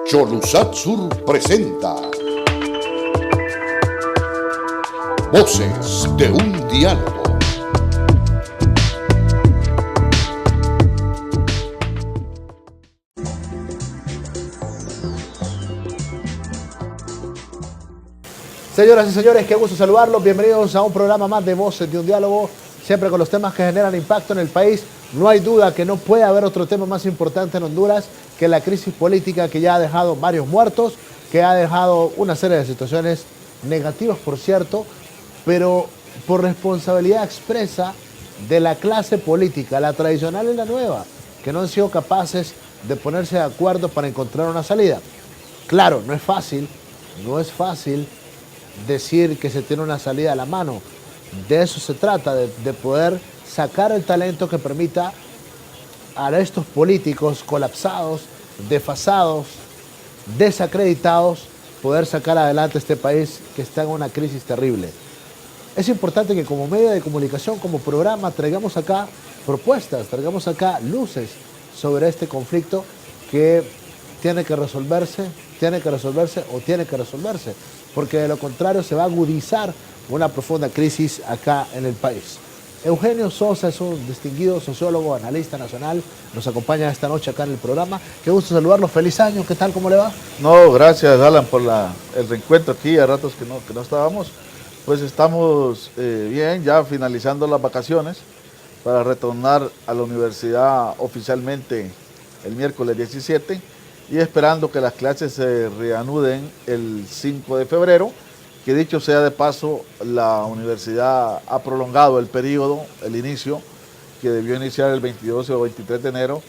Cholusat Sur presenta Voces de un Diálogo. Señoras y señores, qué gusto saludarlos. Bienvenidos a un programa más de Voces de un Diálogo, siempre con los temas que generan impacto en el país. No hay duda que no puede haber otro tema más importante en Honduras que la crisis política, que ya ha dejado varios muertos, que ha dejado una serie de situaciones negativas, por cierto, pero por responsabilidad expresa de la clase política, la tradicional y la nueva, que no han sido capaces de ponerse de acuerdo para encontrar una salida. Claro, no es fácil decir que se tiene una salida a la mano. De eso se trata, de poder sacar el talento que permita a estos políticos colapsados, desfasados, desacreditados, poder sacar adelante este país que está en una crisis terrible. Es importante que como medio de comunicación, como programa, traigamos acá propuestas, traigamos acá luces sobre este conflicto que tiene que resolverse, porque de lo contrario se va a agudizar una profunda crisis acá en el país. Eugenio Sosa es un distinguido sociólogo, analista nacional, nos acompaña esta noche acá en el programa. Qué gusto saludarlo, feliz año, ¿qué tal, cómo le va? No, gracias Alan por el reencuentro aquí, a ratos que no estábamos. Pues estamos bien, ya finalizando las vacaciones para retornar a la universidad oficialmente el miércoles 17 y esperando que las clases se reanuden el 5 de febrero, que dicho sea de paso, la universidad ha prolongado el periodo, el inicio, que debió iniciar el 22 o 23 de enero,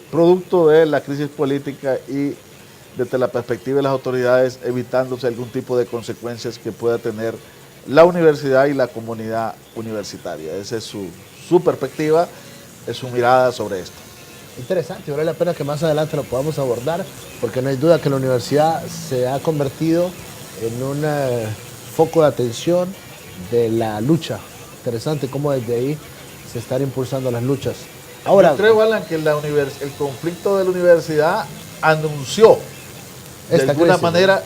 producto de la crisis política y desde la perspectiva de las autoridades, evitándose algún tipo de consecuencias que pueda tener la universidad y la comunidad universitaria. Esa es su perspectiva, es su mirada sobre esto. Interesante, vale la pena que más adelante lo podamos abordar, porque no hay duda que la universidad se ha convertido en un foco de atención de la lucha. Interesante cómo desde ahí se están impulsando las luchas. Ahora, yo creo, Alan, que el conflicto de la universidad anunció de alguna manera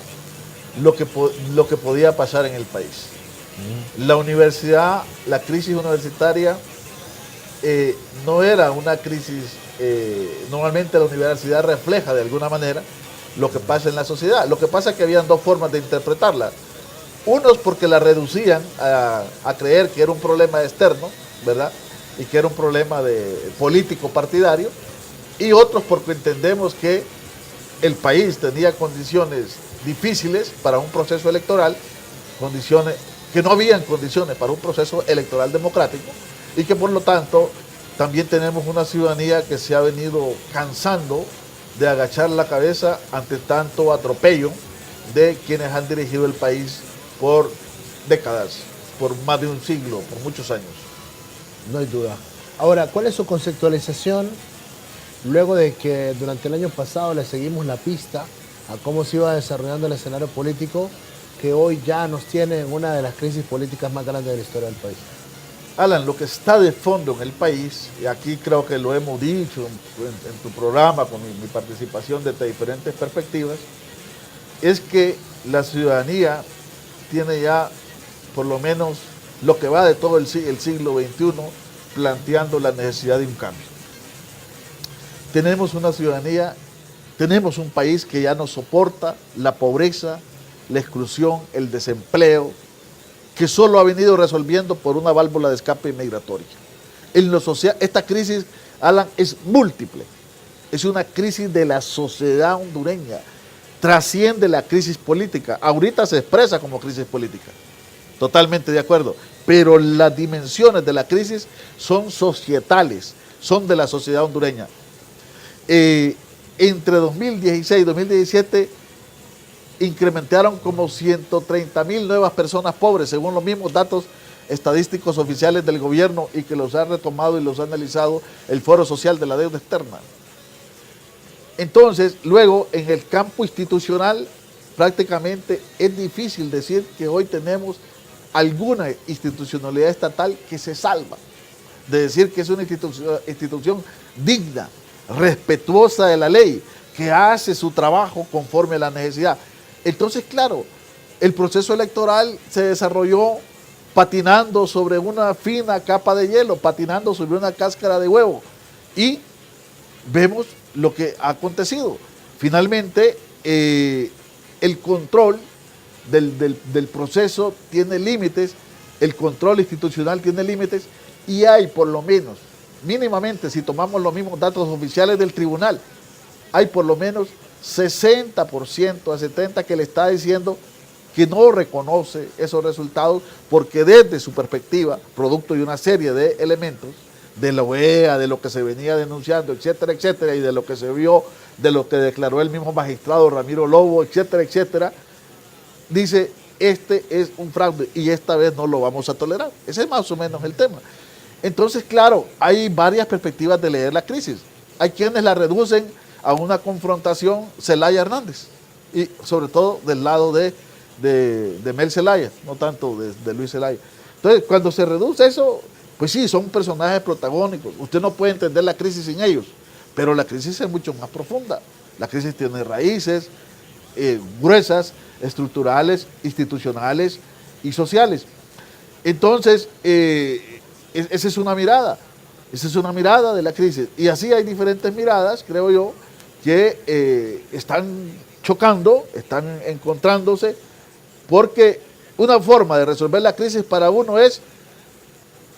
lo que podía pasar en el país. La universidad, la crisis universitaria no era una crisis, normalmente la universidad refleja de alguna manera lo que pasa en la sociedad. Lo que pasa es que habían dos formas de interpretarla. Unos porque la reducían a creer que era un problema externo, ¿verdad? Y que era un problema político partidario. Y otros porque entendemos que el país tenía condiciones difíciles para un proceso electoral, que no habían condiciones para un proceso electoral democrático, y que por lo tanto también tenemos una ciudadanía que se ha venido cansando de agachar la cabeza ante tanto atropello de quienes han dirigido el país por décadas, por más de un siglo, por muchos años. No hay duda. Ahora, ¿cuál es su conceptualización luego de que durante el año pasado le seguimos la pista a cómo se iba desarrollando el escenario político que hoy ya nos tiene en una de las crisis políticas más grandes de la historia del país? Alan, lo que está de fondo en el país, y aquí creo que lo hemos dicho en tu programa, con mi participación desde diferentes perspectivas, es que la ciudadanía tiene ya, por lo menos lo que va de todo el siglo XXI, planteando la necesidad de un cambio. Tenemos una ciudadanía, tenemos un país que ya no soporta la pobreza, la exclusión, el desempleo, que solo ha venido resolviendo por una válvula de escape migratoria. En lo social, esta crisis, Alan, es múltiple. Es una crisis de la sociedad hondureña. Trasciende la crisis política. Ahorita se expresa como crisis política. Totalmente de acuerdo. Pero las dimensiones de la crisis son societales, son de la sociedad hondureña. Entre 2016 y 2017 incrementaron como 130,000 nuevas personas pobres, según los mismos datos estadísticos oficiales del gobierno, y que los ha retomado y los ha analizado el Foro Social de la Deuda Externa. Entonces, luego, en el campo institucional, prácticamente es difícil decir que hoy tenemos alguna institucionalidad estatal que se salva de decir que es una institución digna respetuosa de la ley, que hace su trabajo conforme a la necesidad. Entonces, claro, el proceso electoral se desarrolló patinando sobre una fina capa de hielo, patinando sobre una cáscara de huevo. Y vemos lo que ha acontecido. Finalmente, el control del proceso tiene límites, el control institucional tiene límites, y hay por lo menos, mínimamente, si tomamos los mismos datos oficiales del tribunal, hay por lo menos 60% a 70% que le está diciendo que no reconoce esos resultados porque desde su perspectiva, producto de una serie de elementos, de la OEA, de lo que se venía denunciando, etcétera, etcétera, y de lo que se vio, de lo que declaró el mismo magistrado Ramiro Lobo, etcétera, etcétera, dice, este es un fraude y esta vez no lo vamos a tolerar. Ese es más o menos el tema. Entonces, claro, hay varias perspectivas de leer la crisis. Hay quienes la reducen a una confrontación Zelaya-Hernández, y sobre todo del lado de Mel Zelaya, no tanto de Luis Zelaya. Entonces, cuando se reduce eso, pues sí, son personajes protagónicos. Usted no puede entender la crisis sin ellos, pero la crisis es mucho más profunda. La crisis tiene raíces gruesas, estructurales, institucionales y sociales. Entonces, esa es una mirada. Esa es una mirada de la crisis. Y así hay diferentes miradas, creo yo, que están chocando, están encontrándose, porque una forma de resolver la crisis para uno es,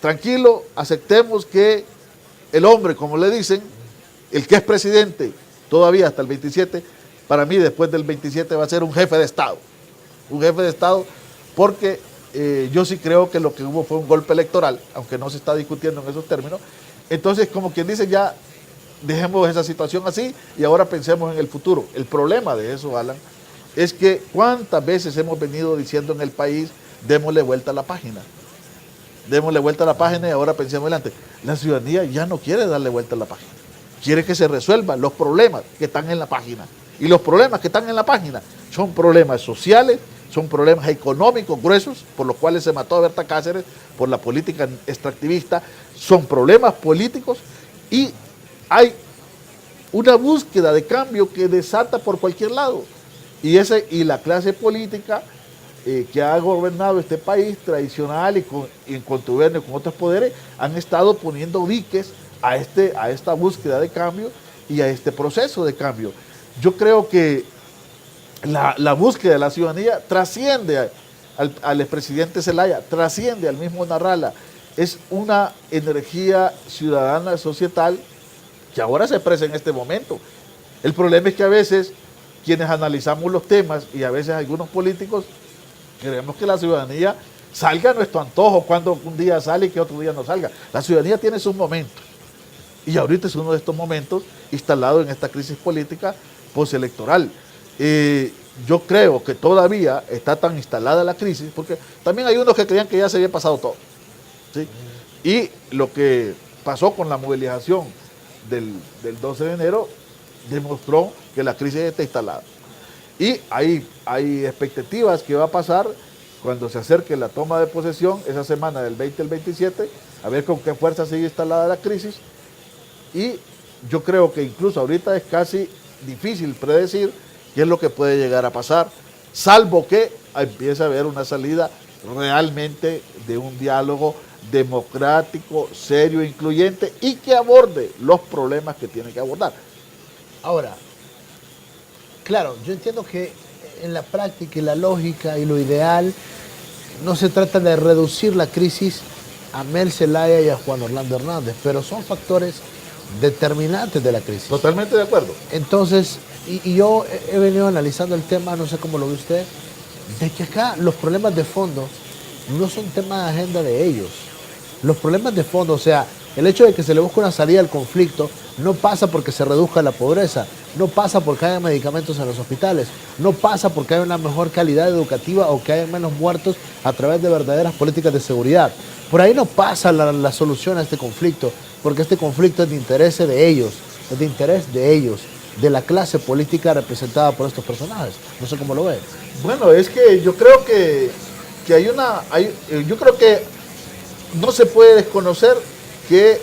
tranquilo, aceptemos que el hombre, como le dicen, el que es presidente todavía hasta el 27, para mí después del 27 va a ser un jefe de Estado. Un jefe de Estado porque yo sí creo que lo que hubo fue un golpe electoral, aunque no se está discutiendo en esos términos. Entonces, como quien dice, ya dejemos esa situación así y ahora pensemos en el futuro. El problema de eso, Alan, es que cuántas veces hemos venido diciendo en el país, démosle vuelta a la página. Démosle vuelta a la página y ahora pensemos adelante. La ciudadanía ya no quiere darle vuelta a la página. Quiere que se resuelvan los problemas que están en la página. Y los problemas que están en la página son problemas sociales, son problemas económicos gruesos, por los cuales se mató a Berta Cáceres, por la política extractivista, son problemas políticos y hay una búsqueda de cambio que desata por cualquier lado. Y la clase política que ha gobernado este país tradicional y en contubernio con otros poderes, han estado poniendo diques a esta búsqueda de cambio y a este proceso de cambio. Yo creo que la búsqueda de la ciudadanía trasciende al expresidente Zelaya, trasciende al mismo Narrala. Es una energía ciudadana, societal, que ahora se expresa en este momento. El problema es que a veces quienes analizamos los temas y a veces algunos políticos queremos que la ciudadanía salga a nuestro antojo, cuando un día sale y que otro día no salga. La ciudadanía tiene sus momentos y ahorita es uno de estos momentos instalado en esta crisis política postelectoral. Yo creo que todavía está tan instalada la crisis, porque también hay unos que creían que ya se había pasado todo, ¿sí? Y lo que pasó con la movilización del 12 de enero demostró que la crisis está instalada. Y hay expectativas que va a pasar cuando se acerque la toma de posesión, esa semana del 20 al 27, a ver con qué fuerza sigue instalada la crisis. Y yo creo que incluso ahorita es casi difícil predecir qué es lo que puede llegar a pasar, salvo que empiece a haber una salida realmente de un diálogo democrático, serio, incluyente y que aborde los problemas que tiene que abordar. Ahora, claro, yo entiendo que en la práctica y la lógica y lo ideal no se trata de reducir la crisis a Mel Zelaya y a Juan Orlando Hernández, pero son factores determinantes de la crisis. Totalmente de acuerdo. Entonces, y yo he venido analizando el tema, no sé cómo lo ve usted, de que acá los problemas de fondo no son tema de agenda de ellos. Los problemas de fondo, o sea, el hecho de que se le busque una salida al conflicto no pasa porque se reduzca la pobreza, no pasa porque haya medicamentos en los hospitales, no pasa porque haya una mejor calidad educativa o que haya menos muertos a través de verdaderas políticas de seguridad. Por ahí no pasa la solución a este conflicto, porque este conflicto es de interés de ellos, es de interés de ellos, de la clase política representada por estos personajes. No sé cómo lo ven. Bueno, es que yo creo que yo creo que no se puede desconocer que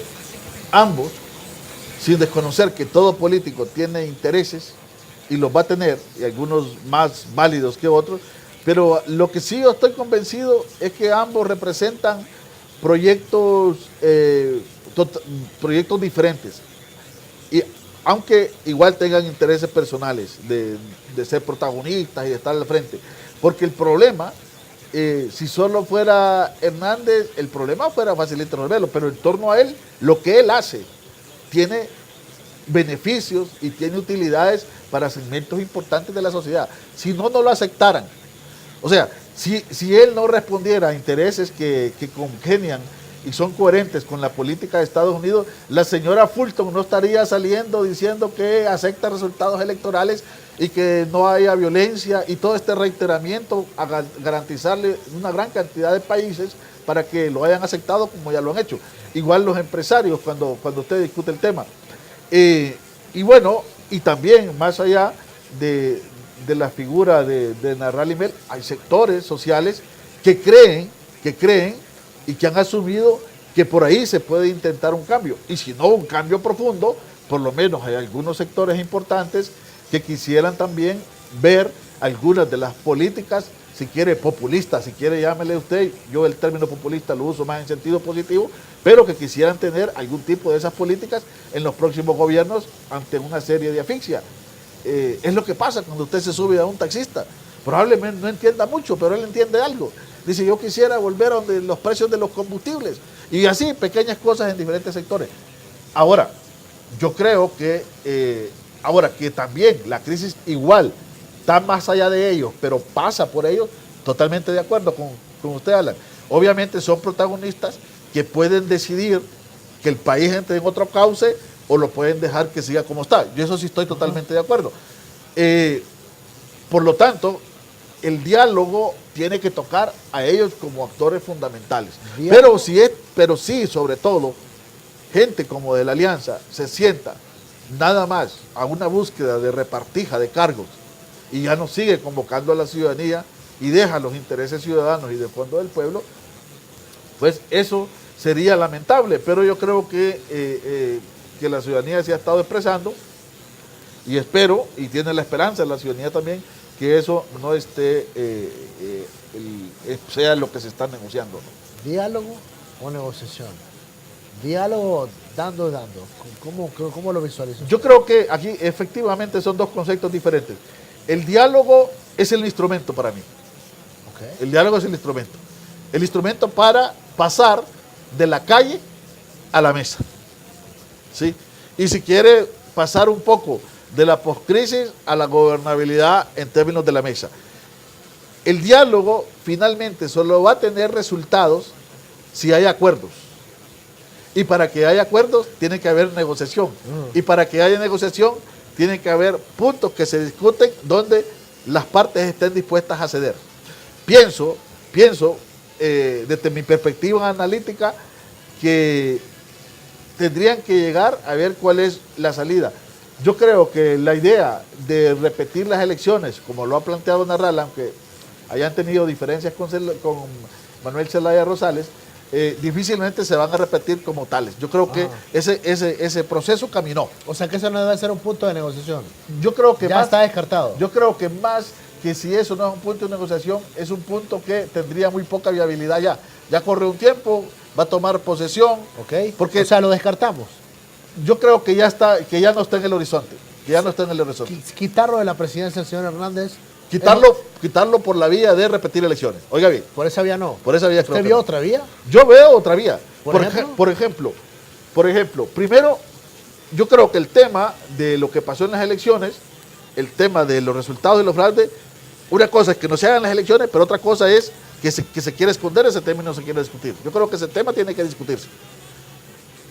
ambos sin desconocer que todo político tiene intereses y los va a tener, y algunos más válidos que otros, pero lo que sí yo estoy convencido es que ambos representan proyectos, proyectos diferentes, y aunque igual tengan intereses personales de ser protagonistas y de estar al frente, porque el problema, si solo fuera Hernández, el problema fuera facilito resolverlo, pero en torno a él, lo que él hace tiene beneficios y tiene utilidades para segmentos importantes de la sociedad. Si no, no lo aceptaran. O sea, si él no respondiera a intereses que congenian y son coherentes con la política de Estados Unidos, la señora Fulton no estaría saliendo diciendo que acepta resultados electorales y que no haya violencia y todo este reiteramiento a garantizarle una gran cantidad de países para que lo hayan aceptado como ya lo han hecho. Igual los empresarios cuando usted discute el tema. Y bueno, y también más allá de la figura de Narral Limel, hay sectores sociales que creen y que han asumido que por ahí se puede intentar un cambio. Y si no un cambio profundo, por lo menos hay algunos sectores importantes que quisieran también ver algunas de las políticas, si quiere populistas, si quiere llámele usted, yo el término populista lo uso más en sentido positivo, pero que quisieran tener algún tipo de esas políticas en los próximos gobiernos ante una serie de asfixia. Es lo que pasa cuando usted se sube a un taxista. Probablemente no entienda mucho, pero él entiende algo. Dice, yo quisiera volver a donde los precios de los combustibles. Y así, pequeñas cosas en diferentes sectores. Ahora, yo creo que, también la crisis igual está más allá de ellos, pero pasa por ellos, totalmente de acuerdo con usted, Alan. Obviamente son protagonistas que pueden decidir que el país entre en otro cauce o lo pueden dejar que siga como está. Yo eso sí estoy totalmente de acuerdo. Por lo tanto, el diálogo tiene que tocar a ellos como actores fundamentales. Pero sí, sobre todo, gente como de la Alianza se sienta nada más a una búsqueda de repartija de cargos y ya no sigue convocando a la ciudadanía y deja los intereses ciudadanos y de fondo del pueblo, pues eso sería lamentable. Pero yo creo que la ciudadanía se ha estado expresando y espero, y tiene la esperanza la ciudadanía también, que eso no esté, sea lo que se está negociando, ¿no? ¿Diálogo o negociación? Diálogo dando. ¿Cómo lo visualizas? Yo creo que aquí efectivamente son dos conceptos diferentes. El diálogo es el instrumento para mí. Okay. El diálogo es el instrumento. El instrumento para pasar de la calle a la mesa. ¿Sí? Y si quiere pasar un poco de la poscrisis a la gobernabilidad en términos de la mesa. El diálogo finalmente solo va a tener resultados si hay acuerdos. Y para que haya acuerdos tiene que haber negociación. Y para que haya negociación tiene que haber puntos que se discuten donde las partes estén dispuestas a ceder. Pienso, desde mi perspectiva analítica, que tendrían que llegar a ver cuál es la salida. Yo creo que la idea de repetir las elecciones, como lo ha planteado Narral, aunque hayan tenido diferencias con Manuel Zelaya Rosales, difícilmente se van a repetir como tales. Yo creo que ese proceso caminó. O sea que eso no debe ser un punto de negociación. Yo creo que ya está descartado. Yo creo que más que si eso no es un punto de negociación, es un punto que tendría muy poca viabilidad ya. Ya corre un tiempo, va a tomar posesión. Ok. Porque, o sea, lo descartamos. Yo creo que ya no está en el horizonte. Quitarlo de la presidencia del señor Hernández. Quitarlo por la vía de repetir elecciones. Oiga bien. Por esa vía no. Por esa vía. ¿Usted vio otra vía? Yo veo otra vía. ¿Por ejemplo, primero, yo creo que el tema de lo que pasó en las elecciones, el tema de los resultados de los fraudes, una cosa es que no se hagan las elecciones, pero otra cosa es que se quiere esconder ese tema y no se quiere discutir. Yo creo que ese tema tiene que discutirse.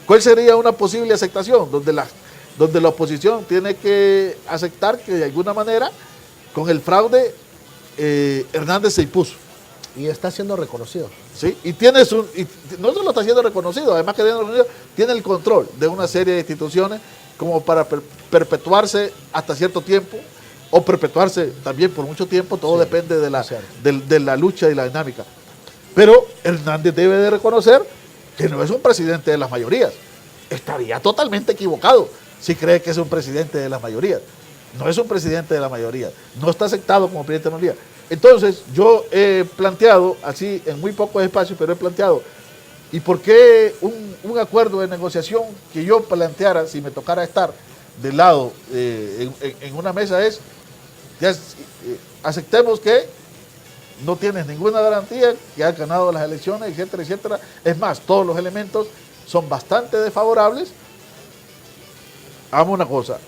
¿Cuál sería una posible aceptación? Donde la oposición tiene que aceptar que de alguna manera con el fraude Hernández se impuso. Y está siendo reconocido. ¿Sí? Y no solo está siendo reconocido, además que tiene el control de una serie de instituciones como para perpetuarse hasta cierto tiempo o perpetuarse también por mucho tiempo, todo depende de la lucha y la dinámica. Pero Hernández debe de reconocer que no es un presidente de las mayorías, estaría totalmente equivocado si cree que es un presidente de la mayoría. No es un presidente de la mayoría, no está aceptado como presidente de la mayoría. Entonces, yo he planteado, así en muy pocos espacios, pero he planteado, ¿y por qué un acuerdo de negociación que yo planteara, si me tocara estar del lado en una mesa es, aceptemos que no tienes ninguna garantía, que has ganado las elecciones, etcétera, etcétera. Es más, todos los elementos son bastante desfavorables. Hagamos una cosa.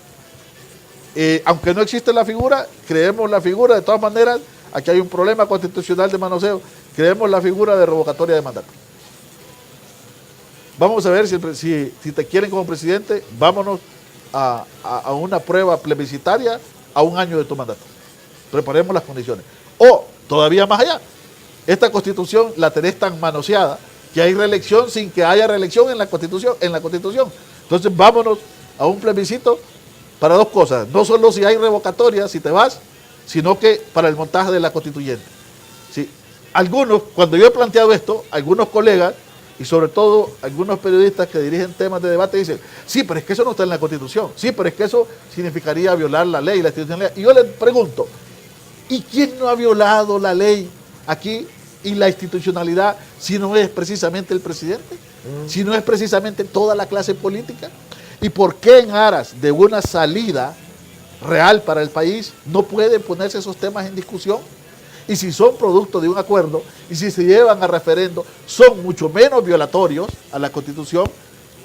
Aunque no existe la figura, creemos la figura, de todas maneras, aquí hay un problema constitucional de manoseo, creemos la figura de revocatoria de mandato. Vamos a ver si te quieren como presidente, vámonos a una prueba plebiscitaria a 1 año de tu mandato. Preparemos las condiciones. O, todavía más allá, esta constitución la tenés tan manoseada que hay reelección sin que haya reelección en la constitución. Entonces vámonos a un plebiscito para 2 cosas, no solo si hay revocatoria, si te vas, sino que para el montaje de la constituyente. ¿Sí? Algunos, cuando yo he planteado esto, algunos colegas, y sobre todo algunos periodistas que dirigen temas de debate, dicen, sí, pero es que eso no está en la Constitución, sí, pero es que eso significaría violar la ley, la institucionalidad. Y yo les pregunto, ¿y quién no ha violado la ley aquí y la institucionalidad si no es precisamente el presidente? Si no es precisamente toda la clase política. ¿Y por qué en aras de una salida real para el país no pueden ponerse esos temas en discusión? Y si son producto de un acuerdo y si se llevan a referendo, son mucho menos violatorios a la Constitución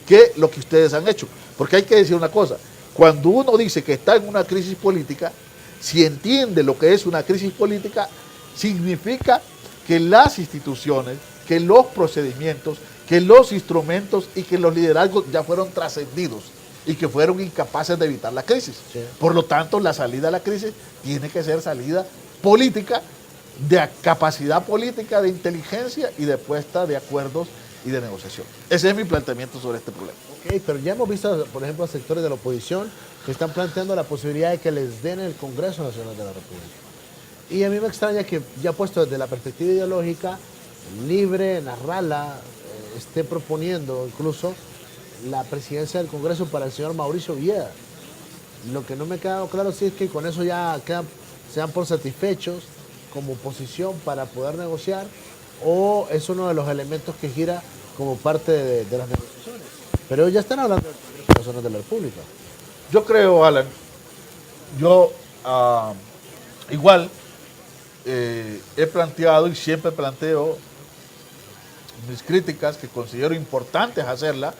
que lo que ustedes han hecho. Porque hay que decir una cosa, cuando uno dice que está en una crisis política, si entiende lo que es una crisis política, significa que las instituciones, que los procedimientos, que los instrumentos y que los liderazgos ya fueron trascendidos y que fueron incapaces de evitar la crisis. Sí. Por lo tanto, la salida a la crisis tiene que ser salida política, de capacidad política, de inteligencia y de puesta de acuerdos y de negociación. Ese es mi planteamiento sobre este problema. Ok, pero ya hemos visto, por ejemplo, a sectores de la oposición que están planteando la posibilidad de que les den el Congreso Nacional de la República. Y a mí me extraña que, ya puesto desde la perspectiva ideológica, Libre, Narrala, esté proponiendo incluso la presidencia del Congreso para el señor Mauricio Villeda. Lo que no me queda claro sí es que con eso ya se dan por satisfechos como oposición para poder negociar, o es uno de los elementos que gira como parte de las negociaciones. Pero ya están hablando del Congreso Nacional de la República. Yo creo, Alan, igual he planteado y siempre planteo mis críticas que considero importantes hacerlas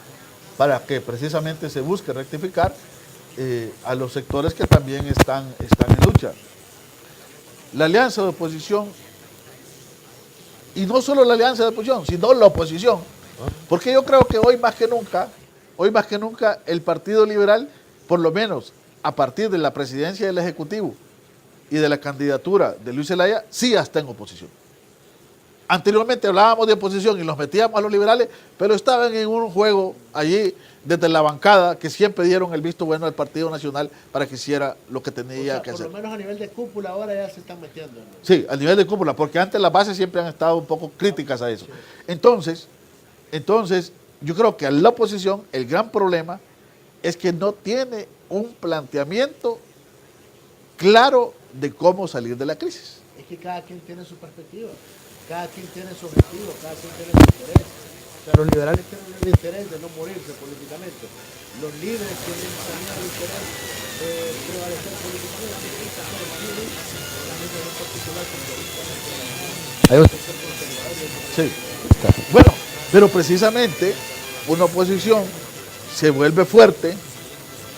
para que precisamente se busque rectificar a los sectores que también están en lucha. La alianza de oposición, y no solo la alianza de oposición, sino la oposición, porque yo creo que hoy más que nunca el Partido Liberal, por lo menos a partir de la presidencia del Ejecutivo y de la candidatura de Luis Zelaya, sí está en oposición. Anteriormente hablábamos de oposición y los metíamos a los liberales, pero estaban en un juego allí desde la bancada que siempre dieron el visto bueno al Partido Nacional para que hiciera lo que tenía que hacer. Por lo menos a nivel de cúpula ahora ya se están metiendo, ¿no? Sí, a nivel de cúpula, porque antes las bases siempre han estado un poco críticas a eso. Entonces, yo creo que a la oposición el gran problema es que no tiene un planteamiento claro de cómo salir de la crisis. Es que cada quien tiene su perspectiva. Cada quien tiene su objetivo, cada quien tiene su interés. O sea, los liberales tienen el interés de no morirse políticamente. Los libres tienen también el interés de prevalecer políticamente. Sí. Bueno, pero precisamente una oposición se vuelve fuerte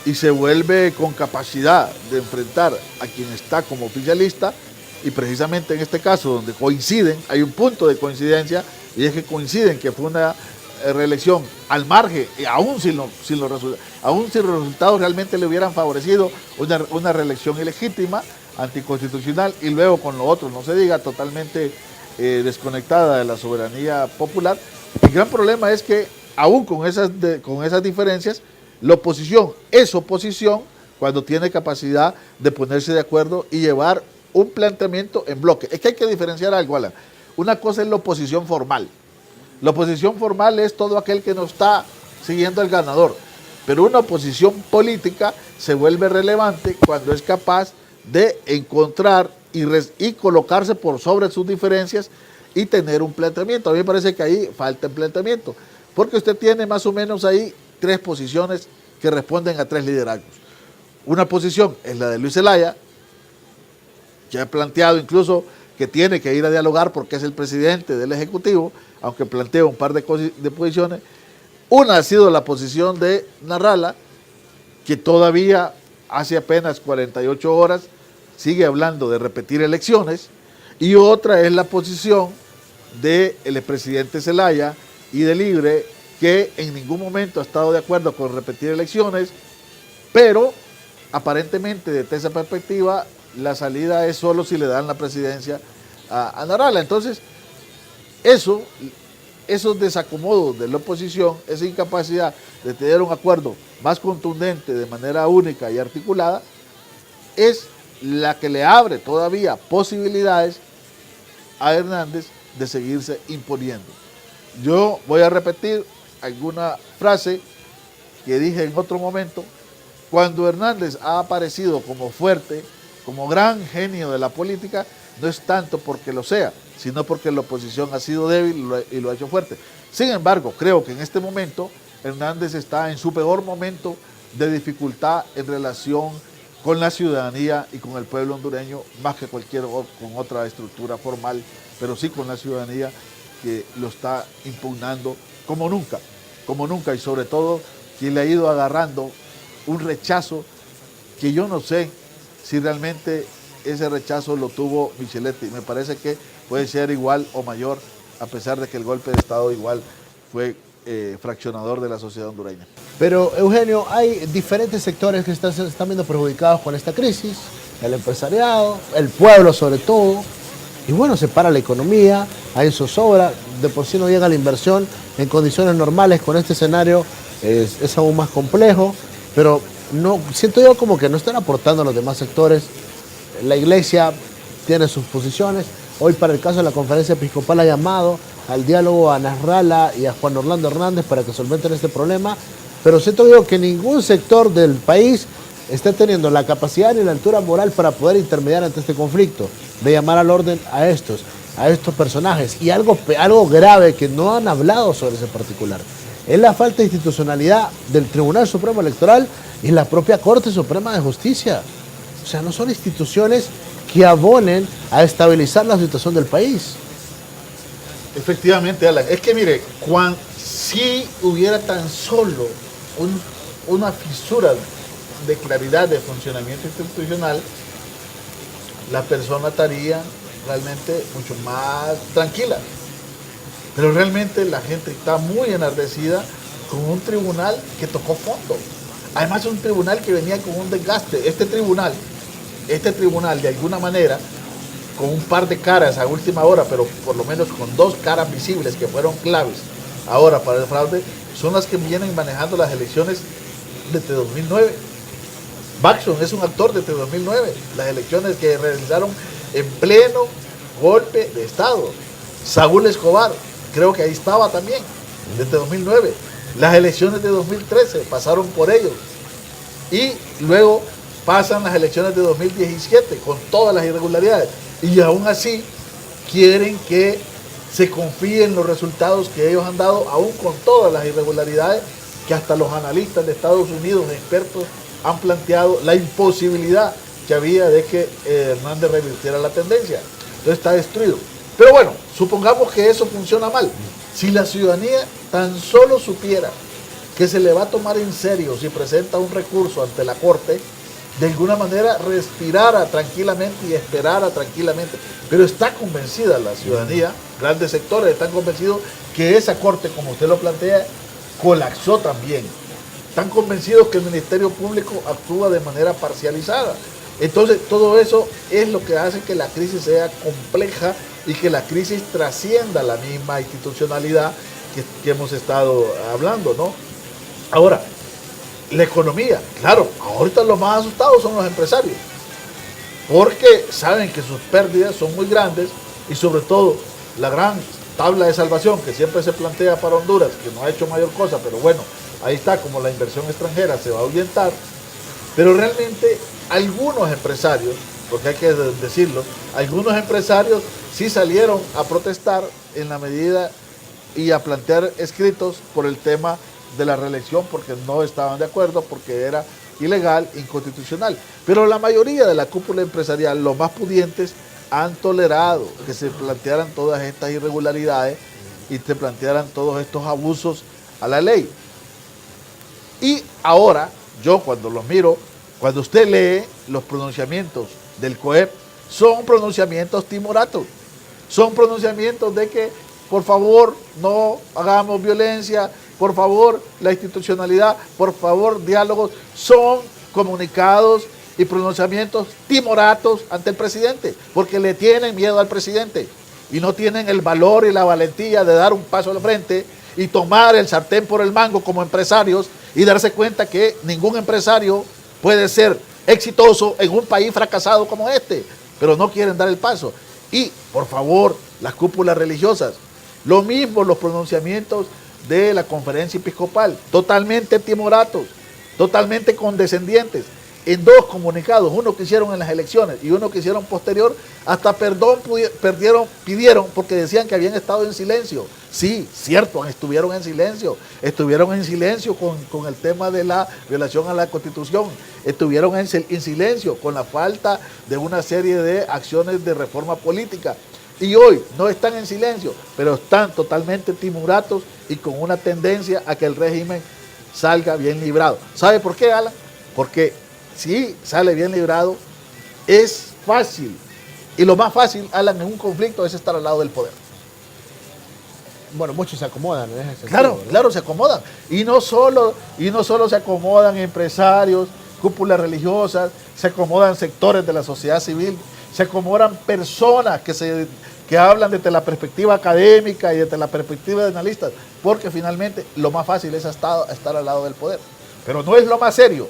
y se vuelve con capacidad de enfrentar a quien está como oficialista. Y precisamente en este caso, donde coinciden, hay un punto de coincidencia, y es que coinciden que fue una reelección al margen, y aún si los resultados realmente le hubieran favorecido una reelección ilegítima, anticonstitucional, y luego con lo otro, no se diga, totalmente desconectada de la soberanía popular. El gran problema es que, aún con esas diferencias, la oposición es oposición cuando tiene capacidad de ponerse de acuerdo y llevar un planteamiento en bloque. Es que hay que diferenciar algo, Alan. Una cosa es la oposición formal. La oposición formal es todo aquel que no está siguiendo al ganador. Pero una oposición política se vuelve relevante cuando es capaz de encontrar y colocarse por sobre sus diferencias y tener un planteamiento. A mí me parece que ahí falta el planteamiento, porque usted tiene más o menos ahí 3 posiciones que responden a 3 liderazgos. Una posición es la de Luis Zelaya, que ha planteado incluso que tiene que ir a dialogar porque es el presidente del Ejecutivo, aunque plantea un par de posiciones. Una ha sido la posición de Narrala, que todavía hace apenas 48 horas sigue hablando de repetir elecciones, y otra es la posición del expresidente Zelaya y de Libre, que en ningún momento ha estado de acuerdo con repetir elecciones, pero aparentemente desde esa perspectiva la salida es solo si le dan la presidencia a Narrala. Entonces, esos desacomodos de la oposición, esa incapacidad de tener un acuerdo más contundente de manera única y articulada, es la que le abre todavía posibilidades a Hernández de seguirse imponiendo. Yo voy a repetir alguna frase que dije en otro momento. Cuando Hernández ha aparecido como fuerte, como gran genio de la política, no es tanto porque lo sea, sino porque la oposición ha sido débil y lo ha hecho fuerte. Sin embargo, creo que en este momento Hernández está en su peor momento de dificultad en relación con la ciudadanía y con el pueblo hondureño, más que con otra estructura formal, pero sí con la ciudadanía que lo está impugnando como nunca, y sobre todo que le ha ido agarrando un rechazo que yo no sé si realmente ese rechazo lo tuvo Micheletti. Me parece que puede ser igual o mayor, a pesar de que el golpe de Estado igual fue fraccionador de la sociedad hondureña. Pero, Eugenio, hay diferentes sectores que se están viendo perjudicados con esta crisis, el empresariado, el pueblo sobre todo, y bueno, se para la economía, hay zozobra, de por sí no llega la inversión en condiciones normales. Con este escenario es aún más complejo, pero no siento yo como que no están aportando a los demás sectores. La iglesia tiene sus posiciones. Hoy, para el caso de la conferencia episcopal, ha llamado al diálogo a Nasralla y a Juan Orlando Hernández para que solventen este problema, pero siento yo que ningún sector del país está teniendo la capacidad ni la altura moral para poder intermediar ante este conflicto, de llamar al orden a estos personajes. Y algo grave que no han hablado sobre ese particular es la falta de institucionalidad del Tribunal Supremo Electoral y la propia Corte Suprema de Justicia. O sea, no son instituciones que abonen a estabilizar la situación del país. Efectivamente, Alan. Es que mire, si hubiera tan solo una fisura de claridad de funcionamiento institucional, la persona estaría realmente mucho más tranquila. Pero realmente la gente está muy enardecida con un tribunal que tocó fondo. Además, un tribunal que venía con un desgaste. Este tribunal de alguna manera, con un par de caras a última hora, pero por lo menos con 2 caras visibles que fueron claves ahora para el fraude, son las que vienen manejando las elecciones desde 2009. Baxon es un actor desde 2009, las elecciones que realizaron en pleno golpe de Estado. Saúl Escobar, creo que ahí estaba también, desde 2009. Las elecciones de 2013 pasaron por ellos. Y luego pasan las elecciones de 2017 con todas las irregularidades. Y aún así quieren que se confíen los resultados que ellos han dado, aún con todas las irregularidades que hasta los analistas de Estados Unidos, expertos, han planteado la imposibilidad que había de que Hernández revirtiera la tendencia. Entonces está destruido. Pero bueno, supongamos que eso funciona mal. Si la ciudadanía tan solo supiera que se le va a tomar en serio si presenta un recurso ante la Corte, de alguna manera respirara tranquilamente y esperara tranquilamente. Pero está convencida la ciudadanía, grandes sectores están convencidos que esa Corte, como usted lo plantea, colapsó también. Están convencidos que el Ministerio Público actúa de manera parcializada. Entonces, todo eso es lo que hace que la crisis sea compleja y que la crisis trascienda la misma institucionalidad que hemos estado hablando, ¿no? Ahora, la economía, claro, ahorita los más asustados son los empresarios, porque saben que sus pérdidas son muy grandes y sobre todo la gran tabla de salvación que siempre se plantea para Honduras, que no ha hecho mayor cosa, pero bueno, ahí está como la inversión extranjera se va a ahuyentar, pero realmente algunos empresarios, porque hay que decirlo, algunos empresarios sí salieron a protestar en la medida y a plantear escritos por el tema de la reelección, porque no estaban de acuerdo, porque era ilegal, inconstitucional. Pero la mayoría de la cúpula empresarial, los más pudientes, han tolerado que se plantearan todas estas irregularidades y se plantearan todos estos abusos a la ley. Y ahora, yo cuando los miro, cuando usted lee los pronunciamientos del COEP, son pronunciamientos timoratos, son pronunciamientos de que, por favor, no hagamos violencia, por favor, la institucionalidad, por favor, diálogos, son comunicados y pronunciamientos timoratos ante el presidente, porque le tienen miedo al presidente y no tienen el valor y la valentía de dar un paso al frente y tomar el sartén por el mango como empresarios y darse cuenta que ningún empresario puede ser exitoso en un país fracasado como este, pero no quieren dar el paso. Y, por favor, las cúpulas religiosas, lo mismo los pronunciamientos de la conferencia episcopal, totalmente timoratos, totalmente condescendientes. En dos comunicados, uno que hicieron en las elecciones y uno que hicieron posterior, hasta perdón pidieron porque decían que habían estado en silencio. Sí, cierto, estuvieron en silencio con el tema de la violación a la Constitución, estuvieron en silencio con la falta de una serie de acciones de reforma política. Y hoy no están en silencio, pero están totalmente timoratos y con una tendencia a que el régimen salga bien librado. ¿Sabe por qué, Alan? Porque si sale bien librado, es fácil. Y lo más fácil, Alan, en un conflicto es estar al lado del poder. Bueno, muchos se acomodan en ese sentido. Claro, ¿no? Claro, se acomodan. Y no solo se acomodan empresarios, cúpulas religiosas, se acomodan sectores de la sociedad civil, se acomodan personas que hablan desde la perspectiva académica y desde la perspectiva de analistas, porque finalmente lo más fácil es estar al lado del poder. Pero no es lo más serio,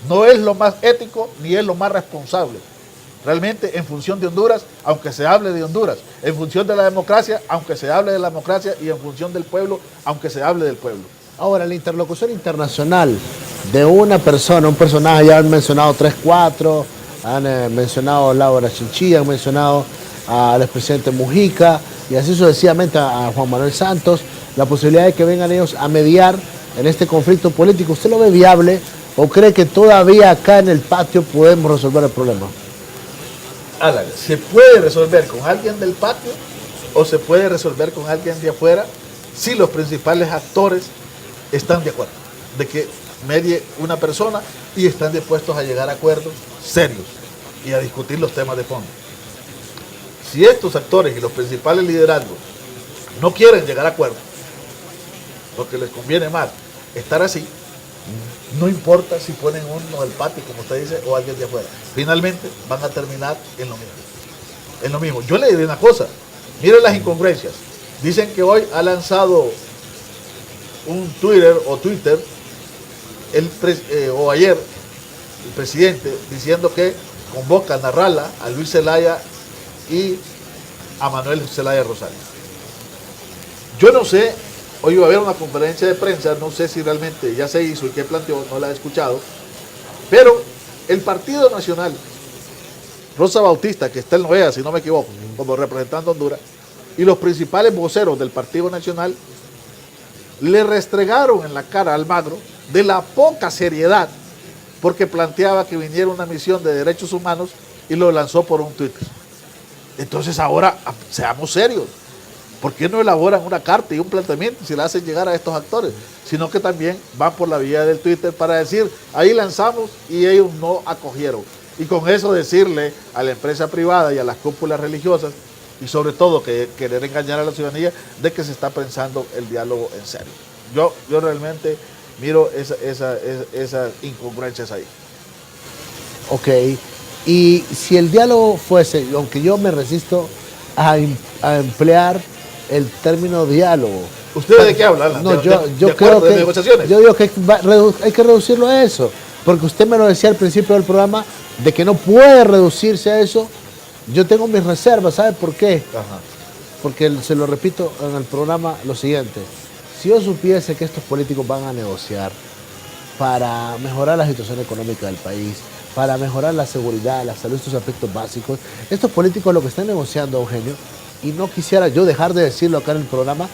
no es lo más ético, ni es lo más responsable. Realmente, en función de Honduras, aunque se hable de Honduras, en función de la democracia, aunque se hable de la democracia, y en función del pueblo, aunque se hable del pueblo. Ahora, la interlocución internacional de una persona, un personaje, ya han mencionado 3, 4, han mencionado a Laura Chinchilla, han mencionado al expresidente Mujica, y así sucesivamente a Juan Manuel Santos, la posibilidad de que vengan ellos a mediar en este conflicto político. ¿Usted lo ve viable o cree que todavía acá en el patio podemos resolver el problema? Alan, ¿se puede resolver con alguien del patio o se puede resolver con alguien de afuera si los principales actores están de acuerdo de que medie una persona y están dispuestos a llegar a acuerdos serios y a discutir los temas de fondo? Si estos actores y los principales liderazgos no quieren llegar a acuerdos, porque les conviene más estar así, no importa si ponen uno del patio, como usted dice, o alguien de afuera. Finalmente van a terminar en lo mismo. En lo mismo. Yo le diré una cosa. Miren las incongruencias. Dicen que hoy ha lanzado un Twitter, o ayer, el presidente, diciendo que convoca a Narrala, a Luis Zelaya y a Manuel Zelaya Rosario. Yo no sé. Hoy iba a haber una conferencia de prensa, no sé si realmente ya se hizo y qué planteó, no la he escuchado, pero el Partido Nacional, Rosa Bautista, que está en Noea, si no me equivoco, como representante de Honduras, y los principales voceros del Partido Nacional, le restregaron en la cara a Almagro de la poca seriedad, porque planteaba que viniera una misión de derechos humanos y lo lanzó por un Twitter. Entonces ahora, seamos serios. ¿Por qué no elaboran una carta y un planteamiento y se la hacen llegar a estos actores? Sino que también van por la vía del Twitter para decir, ahí lanzamos y ellos no acogieron. Y con eso decirle a la empresa privada y a las cúpulas religiosas, y sobre todo que querer engañar a la ciudadanía, de que se está pensando el diálogo en serio. Yo realmente miro esas incongruencias ahí. Ok, y si el diálogo fuese, aunque yo me resisto a emplear el término diálogo. ¿Ustedes de qué hablan? No, yo creo que negociaciones. Yo digo que hay que reducirlo a eso, porque usted me lo decía al principio del programa, de que no puede reducirse a eso. Yo tengo mis reservas, ¿sabe por qué? Ajá. Porque se lo repito en el programa lo siguiente: si yo supiese que estos políticos van a negociar para mejorar la situación económica del país, para mejorar la seguridad, la salud, estos aspectos básicos, estos políticos lo que están negociando, Eugenio, y no quisiera yo dejar de decirlo acá en el programa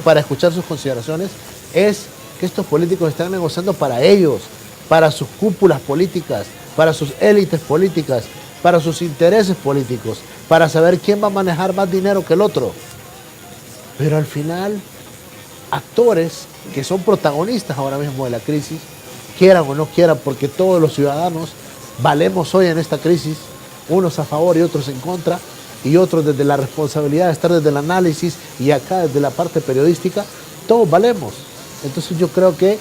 para escuchar sus consideraciones, es que estos políticos están negociando para ellos, para sus cúpulas políticas, para sus élites políticas, para sus intereses políticos, para saber quién va a manejar más dinero que el otro. Pero al final, actores que son protagonistas ahora mismo de la crisis, quieran o no quieran, porque todos los ciudadanos valemos hoy en esta crisis, unos a favor y otros en contra, y otros desde la responsabilidad de estar desde el análisis y acá desde la parte periodística, todos valemos. Entonces yo creo que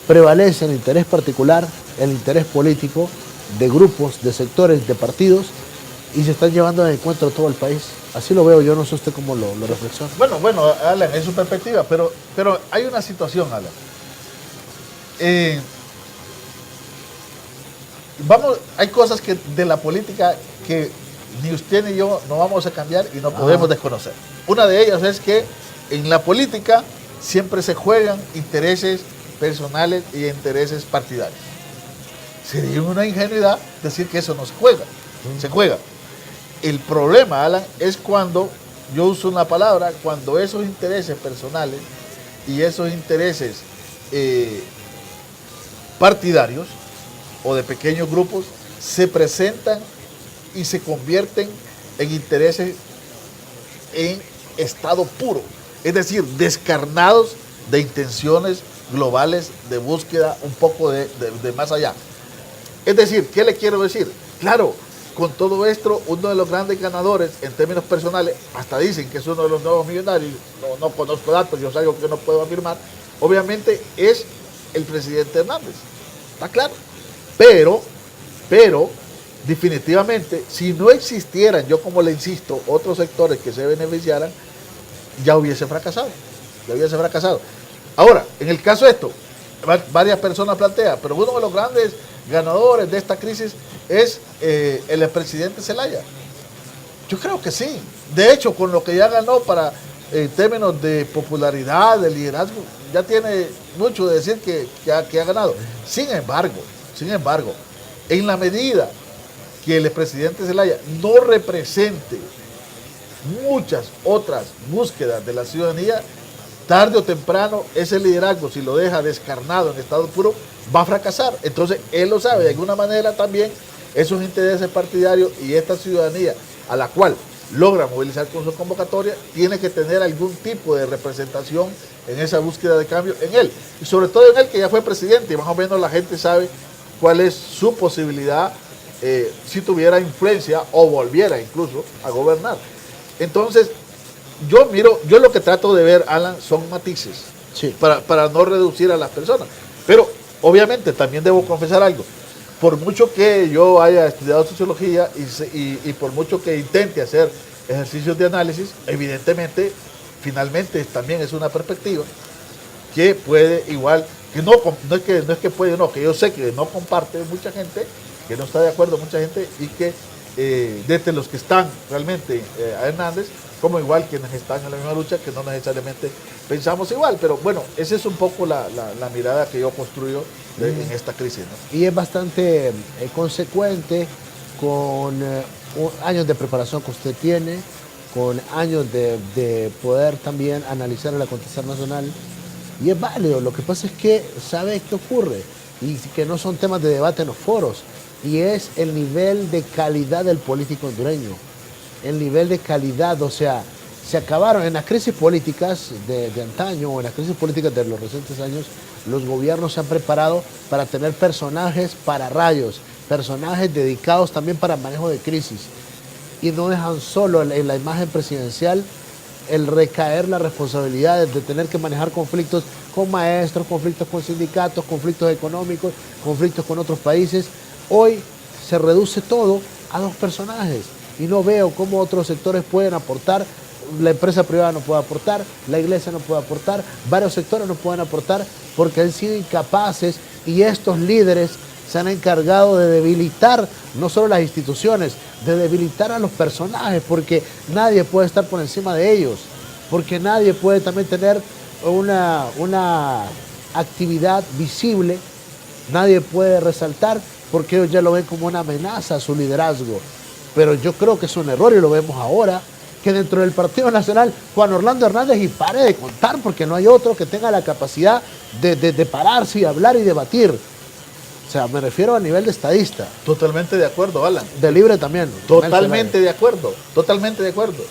prevalece el interés particular, el interés político de grupos, de sectores, de partidos, y se están llevando de encuentro a todo el país. Así lo veo yo, no sé usted cómo lo reflexiona. Bueno, Alan, es su perspectiva, pero hay una situación, Alan. Hay cosas que de la política que ni usted ni yo no vamos a cambiar y no podemos desconocer. Una de ellas es que en la política siempre se juegan intereses personales y intereses partidarios. Sería una ingenuidad decir que eso no se juega. Se juega. El problema, Alan, es cuando, yo uso una palabra, cuando esos intereses personales y esos intereses partidarios o de pequeños grupos se presentan y se convierten en intereses en estado puro, es decir, descarnados de intenciones globales de búsqueda un poco de más allá. Es decir, ¿qué le quiero decir? Claro, con todo esto, uno de los grandes ganadores en términos personales, hasta dicen que es uno de los nuevos millonarios, no conozco datos, yo sé algo que no puedo afirmar, obviamente es el presidente Hernández, está claro. Pero, definitivamente, si no existieran, yo como le insisto, otros sectores que se beneficiaran, ya hubiese fracasado. Ahora, en el caso de esto, varias personas plantean, pero uno de los grandes ganadores de esta crisis es el expresidente Zelaya. Yo creo que sí. De hecho, con lo que ya ganó en términos de popularidad, de liderazgo, ya tiene mucho de decir que ha ganado. Sin embargo, en la medida que el expresidente Zelaya no represente muchas otras búsquedas de la ciudadanía, tarde o temprano ese liderazgo, si lo deja descarnado en estado puro, va a fracasar. Entonces él lo sabe, de alguna manera también esos intereses partidarios y esta ciudadanía a la cual logra movilizar con su convocatoria, tiene que tener algún tipo de representación en esa búsqueda de cambio en él. Y sobre todo en él, que ya fue presidente, y más o menos la gente sabe cuál es su posibilidad si tuviera influencia o volviera incluso a gobernar. Entonces, yo lo que trato de ver, Alan, son matices, sí, para no reducir a las personas. Pero, obviamente, también debo confesar algo. Por mucho que yo haya estudiado sociología y por mucho que intente hacer ejercicios de análisis, evidentemente, finalmente también es una perspectiva que puede igual, que no es que puede, no, que yo sé que no comparte mucha gente, que no está de acuerdo mucha gente y que desde los que están realmente a Hernández, como igual quienes están en la misma lucha, que no necesariamente pensamos igual, pero bueno, esa es un poco la mirada que yo construyo en esta crisis, ¿no? Y es bastante consecuente con años de preparación que usted tiene, con años de poder también analizar el acontecer nacional, y es válido. Lo que pasa es que sabe qué ocurre, y que no son temas de debate en los foros, y es el nivel de calidad del político hondureño. El nivel de calidad, o sea, se acabaron en las crisis políticas de antaño o en las crisis políticas de los recientes años, los gobiernos se han preparado para tener personajes para rayos, personajes dedicados también para manejo de crisis, y no dejan solo en la imagen presidencial el recaer la responsabilidad de tener que manejar conflictos con maestros, conflictos con sindicatos, conflictos económicos, conflictos con otros países. Hoy se reduce todo a dos personajes. Y no veo cómo otros sectores pueden aportar. La empresa privada no puede aportar, la iglesia no puede aportar, varios sectores no pueden aportar porque han sido incapaces, y estos líderes se han encargado de debilitar no solo las instituciones, de debilitar a los personajes, porque nadie puede estar por encima de ellos, porque nadie puede también tener una actividad visible, nadie puede resaltar porque ellos ya lo ven como una amenaza a su liderazgo. Pero yo creo que es un error y lo vemos ahora, que dentro del Partido Nacional, Juan Orlando Hernández, y pare de contar porque no hay otro que tenga la capacidad de pararse y hablar y debatir. O sea, me refiero a nivel de estadista. Totalmente de acuerdo, Alan. De libre también. Totalmente de acuerdo, totalmente de acuerdo.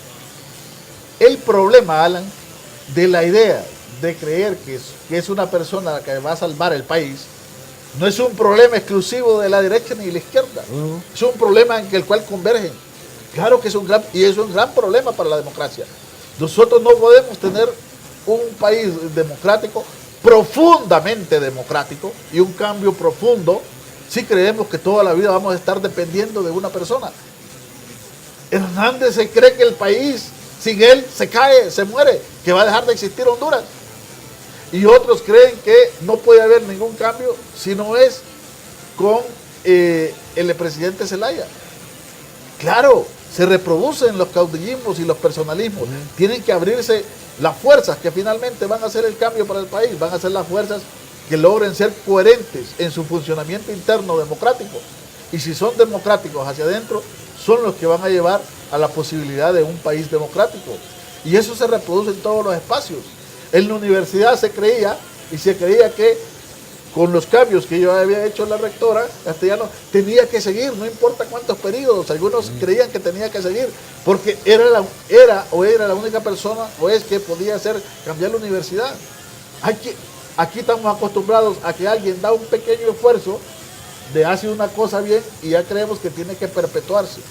El problema, Alan, de la idea de creer que es una persona la que va a salvar el país, no es un problema exclusivo de la derecha ni de la izquierda. Es un problema en el cual convergen. Claro que es un gran problema para la democracia. Nosotros no podemos tener un país democrático, profundamente democrático, y un cambio profundo si creemos que toda la vida vamos a estar dependiendo de una persona. Hernández se cree que el país sin él se cae, se muere, que va a dejar de existir Honduras. Y otros creen que no puede haber ningún cambio si no es con el presidente Zelaya. Claro, se reproducen los caudillismos y los personalismos. Tienen que abrirse las fuerzas que finalmente van a hacer el cambio para el país. Van a ser las fuerzas que logren ser coherentes en su funcionamiento interno democrático. Y si son democráticos hacia adentro, son los que van a llevar a la posibilidad de un país democrático. Y eso se reproduce en todos los espacios. En la universidad se creía que con los cambios que yo había hecho la rectora Castellano, tenía que seguir, no importa cuántos periodos. Algunos creían que tenía que seguir, porque era la única persona, o es que podía hacer cambiar la universidad. Aquí estamos acostumbrados a que alguien da un pequeño esfuerzo, hace una cosa bien y ya creemos que tiene que perpetuarse.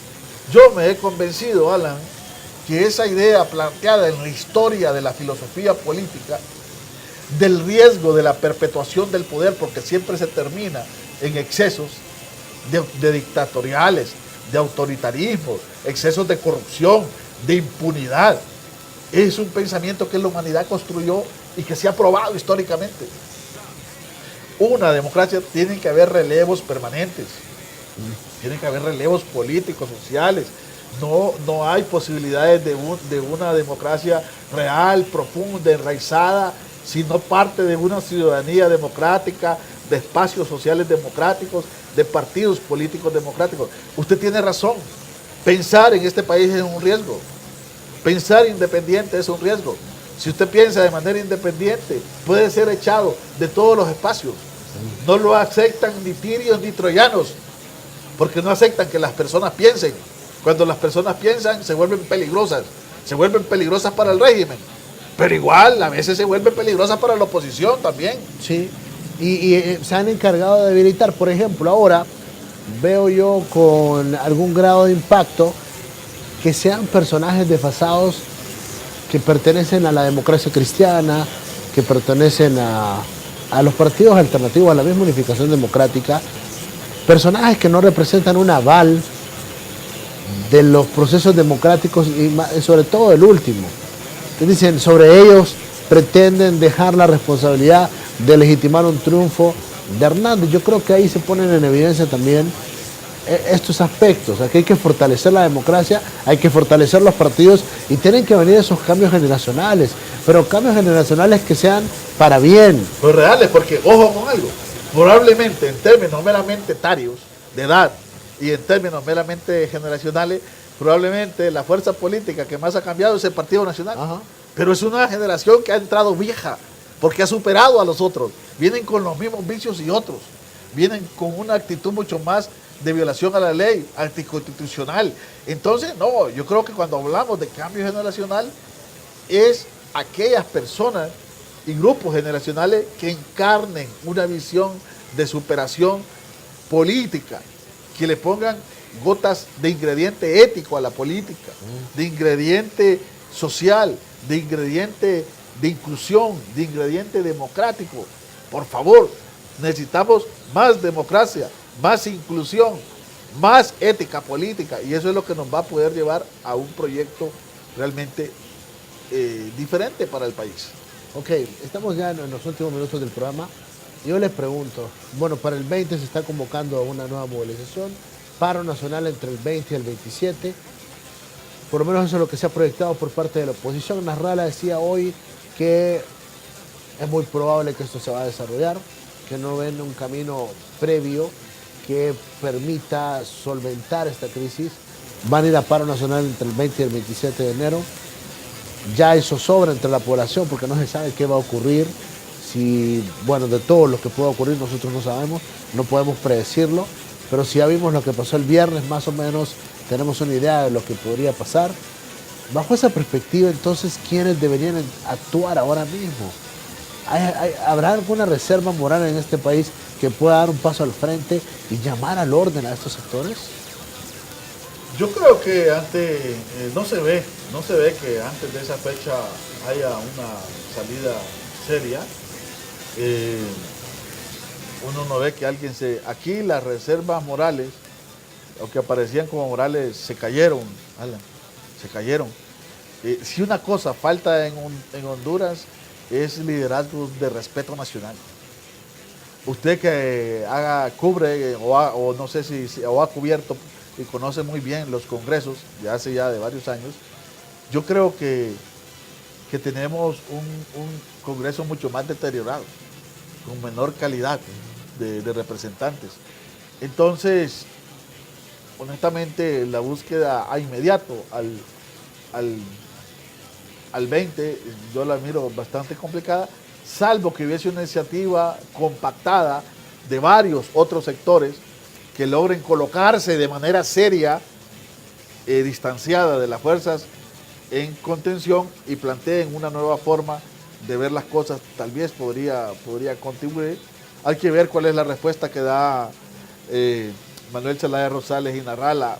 Yo me he convencido, Alan, que esa idea planteada en la historia de la filosofía política, del riesgo de la perpetuación del poder, porque siempre se termina en excesos de dictatoriales, de autoritarismo, excesos de corrupción, de impunidad. Es un pensamiento que la humanidad construyó y que se ha probado históricamente. Una democracia tiene que haber relevos permanentes, tiene que haber relevos políticos, sociales. No hay posibilidades de una democracia real, profunda, enraizada, sino parte de una ciudadanía democrática, de espacios sociales democráticos, de partidos políticos democráticos. Usted tiene razón, pensar en este país es un riesgo, pensar independiente es un riesgo. Si usted piensa de manera independiente, puede ser echado de todos los espacios. No lo aceptan ni tirios ni troyanos, porque no aceptan que las personas piensen. Cuando las personas piensan, se vuelven peligrosas para el régimen, pero igual a veces se vuelven peligrosas para la oposición también. Sí, y se han encargado de debilitar. Por ejemplo, ahora veo yo con algún grado de impacto que sean personajes desfasados que pertenecen a la democracia cristiana, que pertenecen a los partidos alternativos, a la misma unificación democrática, personajes que no representan un aval de los procesos democráticos y sobre todo el último. Dicen, sobre ellos pretenden dejar la responsabilidad de legitimar un triunfo de Hernández. Yo creo que ahí se ponen en evidencia también estos aspectos. Aquí hay que fortalecer la democracia, hay que fortalecer los partidos y tienen que venir esos cambios generacionales, pero cambios generacionales que sean para bien. Pues reales, porque ojo con algo, probablemente en términos meramente etarios, de edad, y en términos meramente generacionales, probablemente la fuerza política que más ha cambiado es el Partido Nacional. Ajá. Pero es una generación que ha entrado vieja, porque ha superado a los otros. Vienen con los mismos vicios y otros. Vienen con una actitud mucho más de violación a la ley, anticonstitucional. Entonces, no, yo creo que cuando hablamos de cambio generacional, es aquellas personas y grupos generacionales que encarnen una visión de superación política, que le pongan gotas de ingrediente ético a la política, de ingrediente social, de ingrediente de inclusión, de ingrediente democrático. Por favor, necesitamos más democracia, más inclusión, más ética política, y eso es lo que nos va a poder llevar a un proyecto realmente diferente para el país. Ok, estamos ya en los últimos minutos del programa. Yo les pregunto, bueno, para el 20 se está convocando a una nueva movilización, paro nacional entre el 20 y el 27, por lo menos eso es lo que se ha proyectado por parte de la oposición. Nasrallah decía hoy que es muy probable que esto se va a desarrollar, que no ven un camino previo que permita solventar esta crisis. Van a ir a paro nacional entre el 20 y el 27 de enero. Ya hay zozobra entre la población porque no se sabe qué va a ocurrir. Si, bueno, de todo lo que pueda ocurrir nosotros no sabemos, no podemos predecirlo, pero si ya vimos lo que pasó el viernes, más o menos tenemos una idea de lo que podría pasar. Bajo esa perspectiva, entonces, ¿quiénes deberían actuar ahora mismo? ¿Habrá alguna reserva moral en este país que pueda dar un paso al frente y llamar al orden a estos sectores? Yo creo que no se ve que antes de esa fecha haya una salida seria. Uno no ve que aquí las reservas morales, aunque aparecían como morales, se cayeron, Alan, se cayeron. Si una cosa falta en Honduras es liderazgo de respeto nacional. Usted que cubre o no sé si ha cubierto y conoce muy bien los congresos de hace ya de varios años, yo creo que tenemos un congreso mucho más deteriorado, con menor calidad de representantes. Entonces, honestamente, la búsqueda a inmediato al 20, yo la miro bastante complicada, salvo que hubiese una iniciativa compactada de varios otros sectores que logren colocarse de manera seria, distanciada de las fuerzas en contención y planteen una nueva forma de ver las cosas. Tal vez podría contribuir. Hay que ver cuál es la respuesta que da Manuel Zelaya Rosales y Narrala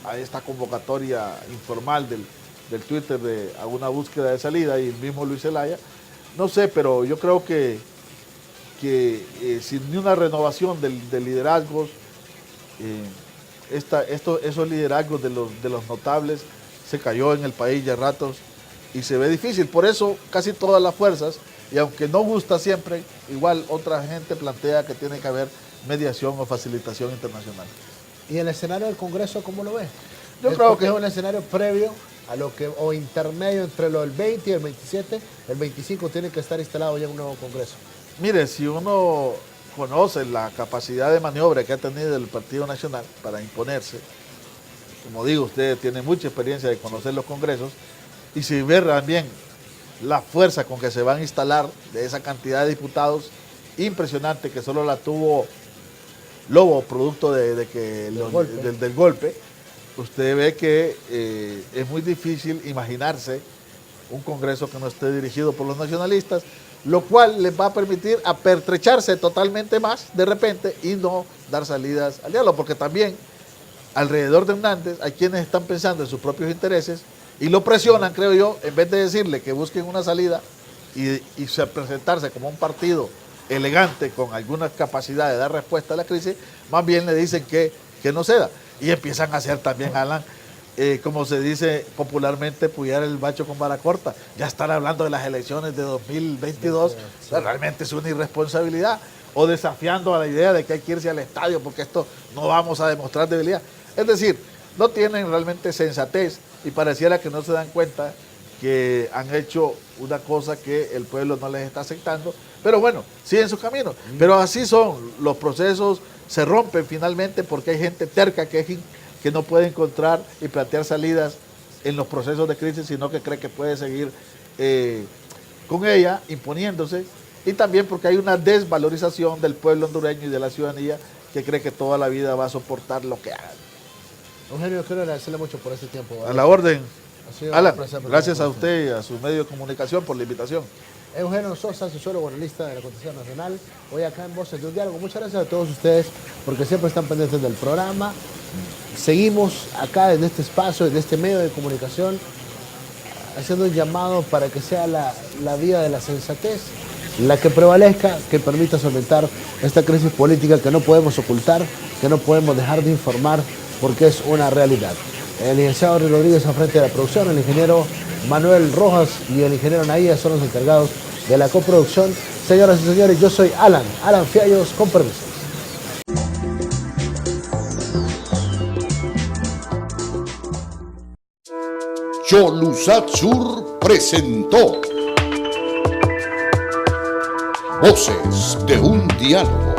a esta convocatoria informal del Twitter a una búsqueda de salida, y el mismo Luis Zelaya. No sé, pero yo creo que sin ni una renovación de liderazgos, esos liderazgos de los notables se cayó en el país ya ratos y se ve difícil. Por eso casi todas las fuerzas, y aunque no gusta siempre, igual otra gente plantea que tiene que haber mediación o facilitación internacional. ¿Y el escenario del Congreso cómo lo ves? Yo creo que es un escenario previo a o intermedio entre lo del 20 y el 27. El 25 tiene que estar instalado ya un nuevo Congreso. Mire, si uno conoce la capacidad de maniobra que ha tenido el Partido Nacional para imponerse, como digo, usted tiene mucha experiencia de conocer los congresos, y si ve también la fuerza con que se van a instalar de esa cantidad de diputados, impresionante, que solo la tuvo Lobo, producto del golpe, usted ve que es muy difícil imaginarse un congreso que no esté dirigido por los nacionalistas, lo cual les va a permitir apertrecharse totalmente más de repente y no dar salidas al diálogo, porque también alrededor de Hernández hay quienes están pensando en sus propios intereses y lo presionan, creo yo, en vez de decirle que busquen una salida y presentarse como un partido elegante con alguna capacidad de dar respuesta a la crisis, más bien le dicen que no ceda. Y empiezan a hacer también, Alan, como se dice popularmente, puyar el bacho con vara corta. Ya están hablando de las elecciones de 2022, sí. Realmente es una irresponsabilidad. O desafiando a la idea de que hay que irse al estadio porque esto no vamos a demostrar debilidad. Es decir, no tienen realmente sensatez y pareciera que no se dan cuenta que han hecho una cosa que el pueblo no les está aceptando. Pero bueno, siguen su camino. Pero así son, los procesos se rompen finalmente porque hay gente terca que no puede encontrar y plantear salidas en los procesos de crisis, sino que cree que puede seguir con ella, imponiéndose. Y también porque hay una desvalorización del pueblo hondureño y de la ciudadanía que cree que toda la vida va a soportar lo que hagan. Eugenio, quiero agradecerle mucho por este tiempo, ¿vale? A la orden. Alan, placer, gracias a usted y a su medio de comunicación por la invitación. Eugenio Sosa, sociólogo analista de la Constitución Nacional, hoy acá en Voces de un Diálogo. Muchas gracias a todos ustedes porque siempre están pendientes del programa. Seguimos acá en este espacio, en este medio de comunicación, haciendo un llamado para que sea la vía de la sensatez la que prevalezca, que permita solventar esta crisis política que no podemos ocultar, que no podemos dejar de informar porque es una realidad. El licenciado Henry Rodríguez al frente de la producción, el ingeniero Manuel Rojas y el ingeniero Naía son los encargados de la coproducción. Señoras y señores, yo soy Alan Fiallos, con permiso. Cholusat Sur presentó Voces de un diálogo.